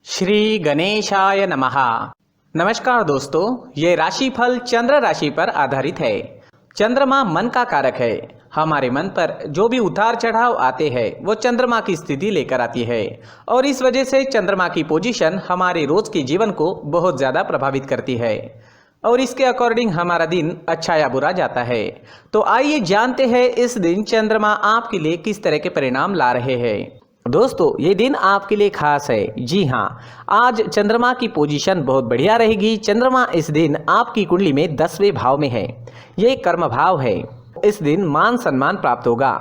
श्री गणेशाय नमः। नमस्कार दोस्तों, ये राशिफल चंद्र राशि पर आधारित है। चंद्रमा मन का कारक है। हमारे मन पर जो भी उतार चढ़ाव आते हैं वो चंद्रमा की स्थिति लेकर आती है और इस वजह से चंद्रमा की पोजीशन हमारे रोज के जीवन को बहुत ज़्यादा प्रभावित करती है और इसके अकॉर्डिंग हमारा दिन अच्छा या बुरा जाता है। तो आइए जानते हैं इस दिन चंद्रमा आपके लिए किस तरह के परिणाम ला रहे हैं। दोस्तों, ये दिन आपके लिए खास है। जी हाँ, आज चंद्रमा की पोजीशन बहुत बढ़िया रहेगी। चंद्रमा इस दिन आपकी कुंडली में 10वें भाव में है। ये कर्म भाव है। इस दिन मान सम्मान प्राप्त होगा।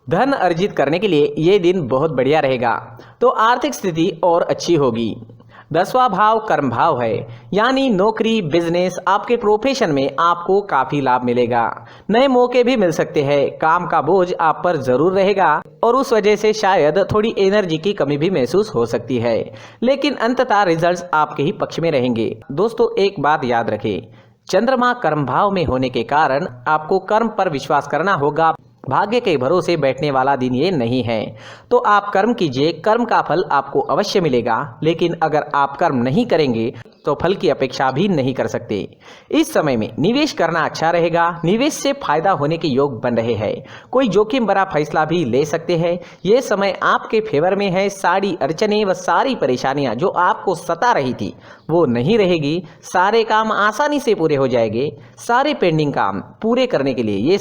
धन अर्जित करने के लिए ये दिन बहुत बढ़िया रहेगा। तो आर्थिक स्थिति और अच्छी होगी। 10वां भाव कर्म भाव है, यानी नौकरी, बिजनेस, आपके प्रोफेशन में आपको काफी लाभ मिलेगा। नए मौके भी मिल सकते हैं। काम का बोझ आप पर जरूर रहेगा और उस वजह से शायद थोड़ी एनर्जी की कमी भी महसूस हो सकती है, लेकिन अंततः रिजल्ट्स आपके ही पक्ष में रहेंगे। दोस्तों, एक बात याद रखें, चंद्रमा कर्म भाव में होने के कारण आपको कर्म पर विश्वास करना होगा। भाग्य के भरोसे बैठने वाला दिन ये नहीं है। तो आप कर्म कीजिए, कर्म का फल आपको अवश्य मिलेगा, लेकिन अगर आप कर्म नहीं करेंगे तो फल की अपेक्षा भी नहीं कर सकते। इस समय में निवेश करना अच्छा रहेगा। निवेश से फायदा होने के योग बन रहे हैं। कोई जोखिम भरा फैसला भी ले सकते हैं। ये समय आपके फेवर में है। सारी अड़चने व सारी परेशानियां जो आपको सता रही थी वो नहीं रहेगी। सारे काम आसानी से पूरे हो जाएंगे। सारे पेंडिंग काम पूरे करने के लिए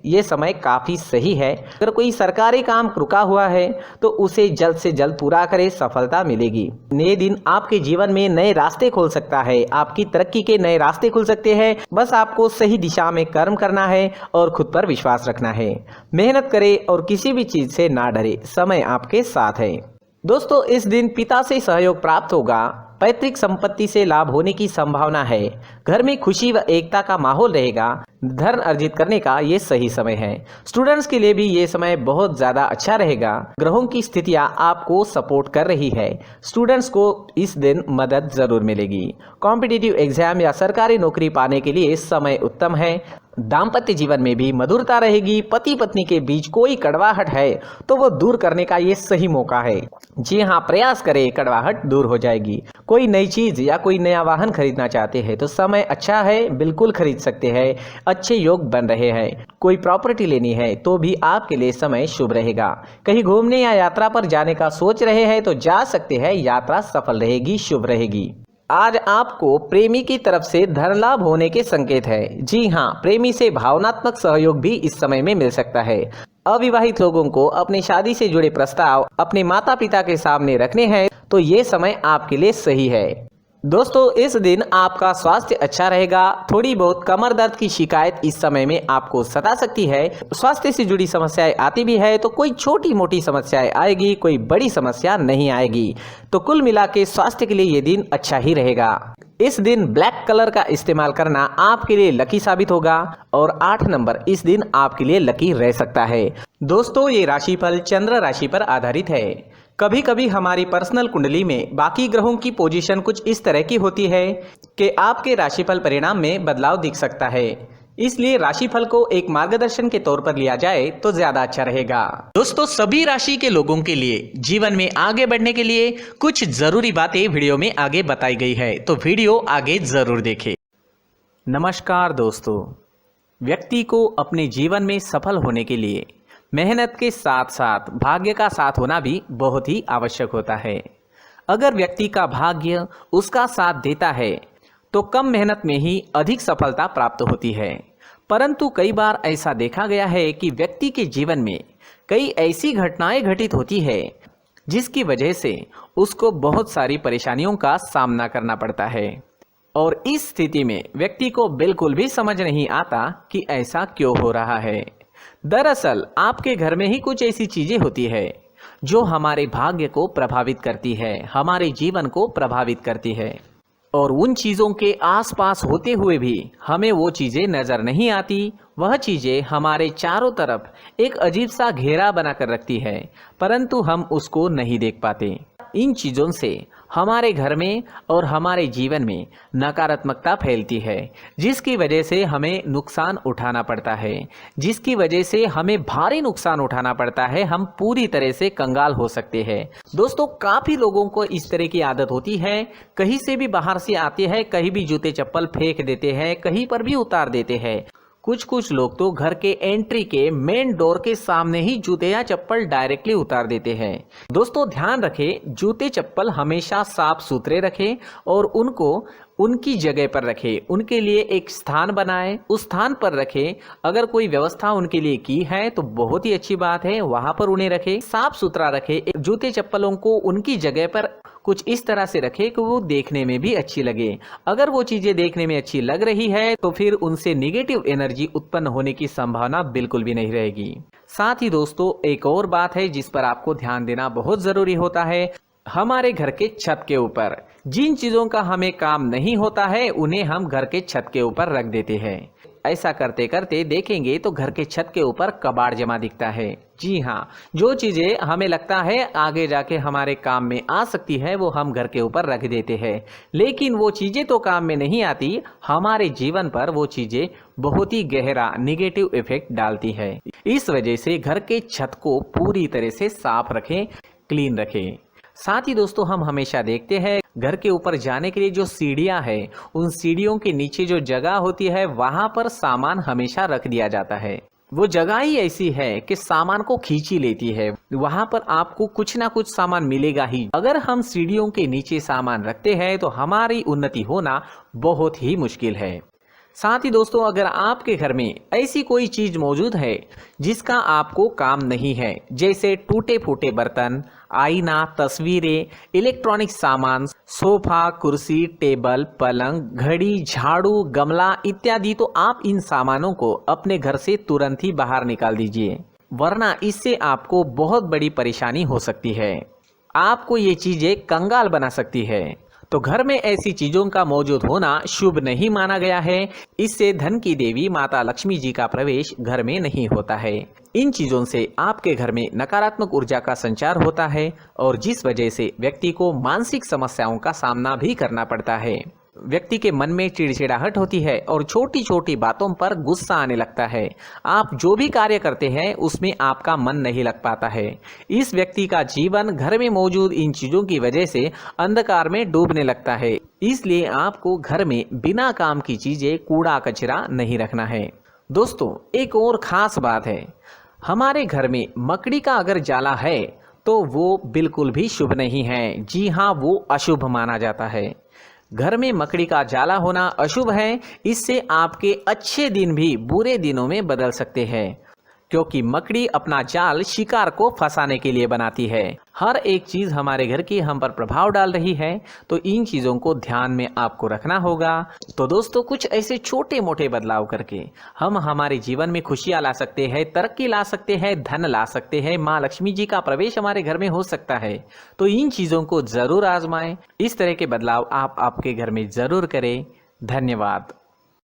ये समय काफी सही है। अगर कोई सरकारी काम रुका हुआ है तो उसे जल्द से जल्द पूरा करें, सफलता मिलेगी। नए दिन आपके जीवन में नए रास्ते खोल सकता है। आपकी तरक्की के नए रास्ते खुल सकते हैं। बस आपको सही दिशा में कर्म करना है और खुद पर विश्वास रखना है। मेहनत करें और किसी भी चीज से ना डरे। समय आपके साथ है। दोस्तों, इस दिन पिता से सहयोग प्राप्त होगा। पैतृक संपत्ति से लाभ होने की संभावना है। घर में खुशी व एकता का माहौल रहेगा। धन अर्जित करने का ये सही समय है। स्टूडेंट्स के लिए भी ये समय बहुत ज़्यादा अच्छा रहेगा। ग्रहों की स्थितियां आपको सपोर्ट कर रही है। स्टूडेंट्स को इस दिन मदद जरूर मिलेगी। कॉम्पिटिटिव एग्जाम या सरकारी नौकरी पाने के लिए समय उत्तम है। दाम्पत्य जीवन में भी मधुरता रहेगी। पति पत्नी के बीच कोई कड़वाहट है तो वो दूर करने का ये सही मौका है। जी हाँ, प्रयास करें, कड़वाहट दूर हो जाएगी। कोई नई चीज या कोई नया वाहन खरीदना चाहते हैं तो समय अच्छा है, बिल्कुल खरीद सकते हैं। अच्छे योग बन रहे हैं। कोई प्रॉपर्टी लेनी है तो भी आपके लिए समय शुभ रहेगा। कहीं घूमने या यात्रा पर जाने का सोच रहे हैं तो जा सकते हैं। यात्रा सफल रहेगी, शुभ रहेगी। आज आपको प्रेमी की तरफ से धन लाभ होने के संकेत है। जी हाँ, प्रेमी से भावनात्मक सहयोग भी इस समय में मिल सकता है। अविवाहित लोगों को अपनी शादी से जुड़े प्रस्ताव अपने माता पिता के सामने रखने हैं तो ये समय आपके लिए सही है। दोस्तों, इस दिन आपका स्वास्थ्य अच्छा रहेगा। थोड़ी बहुत कमर दर्द की शिकायत इस समय में आपको सता सकती है। स्वास्थ्य से जुड़ी समस्याएं आती भी है तो कोई छोटी मोटी समस्याएं आएगी, कोई बड़ी समस्या नहीं आएगी। तो कुल मिला के स्वास्थ्य के लिए ये दिन अच्छा ही रहेगा। इस दिन ब्लैक कलर का इस्तेमाल करना आपके लिए लकी साबित होगा और 8 नंबर इस दिन आपके लिए लकी रह सकता है। दोस्तों, ये राशिफल चंद्र राशि पर आधारित है। कभी कभी हमारी पर्सनल कुंडली में बाकी ग्रहों की पोजीशन कुछ इस तरह की होती है कि आपके राशिफल परिणाम में बदलाव दिख सकता है। इसलिए राशिफल को एक मार्गदर्शन के तौर पर लिया जाए तो ज्यादा अच्छा रहेगा। दोस्तों, सभी राशि के लोगों के लिए जीवन में आगे बढ़ने के लिए कुछ जरूरी बातें वीडियो में आगे बताई गई है, तो वीडियो आगे जरूर देखें। नमस्कार दोस्तों, व्यक्ति को अपने जीवन में सफल होने के लिए मेहनत के साथ साथ भाग्य का साथ होना भी बहुत ही आवश्यक होता है। अगर व्यक्ति का भाग्य उसका साथ देता है तो कम मेहनत में ही अधिक सफलता प्राप्त होती है। परंतु कई बार ऐसा देखा गया है कि व्यक्ति के जीवन में कई ऐसी घटनाएं घटित होती है जिसकी वजह से उसको बहुत सारी परेशानियों का सामना करना पड़ता है और इस स्थिति में व्यक्ति को बिल्कुल भी समझ नहीं आता कि ऐसा क्यों हो रहा है। दरअसल आपके घर में ही कुछ ऐसी चीजें होती है जो हमारे भाग्य को प्रभावित करती है, हमारे जीवन को प्रभावित करती है और उन चीजों के आसपास होते हुए भी हमें वो चीजें नजर नहीं आती। वह चीजें हमारे चारों तरफ एक अजीब सा घेरा बनाकर रखती है, परंतु हम उसको नहीं देख पाते। इन चीज़ों से हमारे घर में और हमारे जीवन में नकारात्मकता फैलती है, जिसकी वजह से हमें नुकसान उठाना पड़ता है, जिसकी वजह से हमें भारी नुकसान उठाना पड़ता है। हम पूरी तरह से कंगाल हो सकते हैं। दोस्तों, काफ़ी लोगों को इस तरह की आदत होती है, कहीं से भी बाहर से आते हैं, कहीं भी जूते चप्पल फेंक देते हैं, कहीं पर भी उतार देते हैं। कुछ लोग तो घर के एंट्री के मेन डोर के सामने ही जूते या चप्पल डायरेक्टली उतार देते हैं। दोस्तों, ध्यान रखें, जूते चप्पल हमेशा साफ सुथरे रखें और उनको उनकी जगह पर रखें। उनके लिए एक स्थान बनाएं, उस स्थान पर रखें। अगर कोई व्यवस्था उनके लिए की है तो बहुत ही अच्छी बात है, वहां पर उन्हें रखें, साफ सुथरा रखें। जूते चप्पलों को उनकी जगह पर कुछ इस तरह से रखें कि वो देखने में भी अच्छी लगे। अगर वो चीजें देखने में अच्छी लग रही है तो फिर उनसे नेगेटिव एनर्जी उत्पन्न होने की संभावना बिल्कुल भी नहीं रहेगी। साथ ही दोस्तों, एक और बात है जिस पर आपको ध्यान देना बहुत जरूरी होता है। हमारे घर के छत के ऊपर जिन चीजों का हमें काम नहीं होता है उन्हें हम घर के छत के ऊपर रख देते हैं। ऐसा करते करते देखेंगे तो घर के छत के ऊपर कबाड़ जमा दिखता है। जी हाँ, जो चीजें हमें लगता है आगे जाके हमारे काम में आ सकती है वो हम घर के ऊपर रख देते हैं, लेकिन वो चीजें तो काम में नहीं आती, हमारे जीवन पर वो चीजें बहुत ही गहरा निगेटिव इफेक्ट डालती है। इस वजह से घर के छत को पूरी तरह से साफ रखें, क्लीन रखें। साथ ही दोस्तों, हम हमेशा देखते हैं घर के ऊपर जाने के लिए जो सीढ़ियां हैं, उन सीढ़ियों के नीचे जो जगह होती है वहां पर सामान हमेशा रख दिया जाता है। वो जगह ही ऐसी है कि सामान को खींच ही लेती है, वहां पर आपको कुछ ना कुछ सामान मिलेगा ही। अगर हम सीढ़ियों के नीचे सामान रखते हैं तो हमारी उन्नति होना बहुत ही मुश्किल है। साथ ही दोस्तों, अगर आपके घर में ऐसी कोई चीज मौजूद है जिसका आपको काम नहीं है, जैसे टूटे फूटे बर्तन, आईना, तस्वीरें, इलेक्ट्रॉनिक सामान, सोफा, कुर्सी, टेबल, पलंग, घड़ी, झाड़ू, गमला इत्यादि, तो आप इन सामानों को अपने घर से तुरंत ही बाहर निकाल दीजिए, वरना इससे आपको बहुत बड़ी परेशानी हो सकती है। आपको ये चीजें कंगाल बना सकती है। तो घर में ऐसी चीजों का मौजूद होना शुभ नहीं माना गया है। इससे धन की देवी माता लक्ष्मी जी का प्रवेश घर में नहीं होता है। इन चीजों से आपके घर में नकारात्मक ऊर्जा का संचार होता है और जिस वजह से व्यक्ति को मानसिक समस्याओं का सामना भी करना पड़ता है। व्यक्ति के मन में चिड़चिड़ाहट होती है और छोटी छोटी बातों पर गुस्सा आने लगता है। आप जो भी कार्य करते हैं उसमें आपका मन नहीं लग पाता है। इस व्यक्ति का जीवन घर में मौजूद इन चीजों की वजह से अंधकार में डूबने लगता है। इसलिए आपको घर में बिना काम की चीजें, कूड़ा कचरा नहीं रखना है। दोस्तों, एक और खास बात है, हमारे घर में मकड़ी का अगर जाला है तो वो बिल्कुल भी शुभ नहीं है। जी हाँ, वो अशुभ माना जाता है। घर में मकड़ी का जाला होना अशुभ है। इससे आपके अच्छे दिन भी बुरे दिनों में बदल सकते हैं, क्योंकि मकड़ी अपना जाल शिकार को फंसाने के लिए बनाती है। हर एक चीज हमारे घर की हम पर प्रभाव डाल रही है, तो इन चीजों को ध्यान में आपको रखना होगा। तो दोस्तों, कुछ ऐसे छोटे मोटे बदलाव करके हम हमारे जीवन में खुशियां ला सकते हैं, तरक्की ला सकते हैं, धन ला सकते हैं, माँ लक्ष्मी जी का प्रवेश हमारे घर में हो सकता है। तो इन चीजों को जरूर आजमाएं। इस तरह के बदलाव आप आपके घर में जरूर करें। धन्यवाद।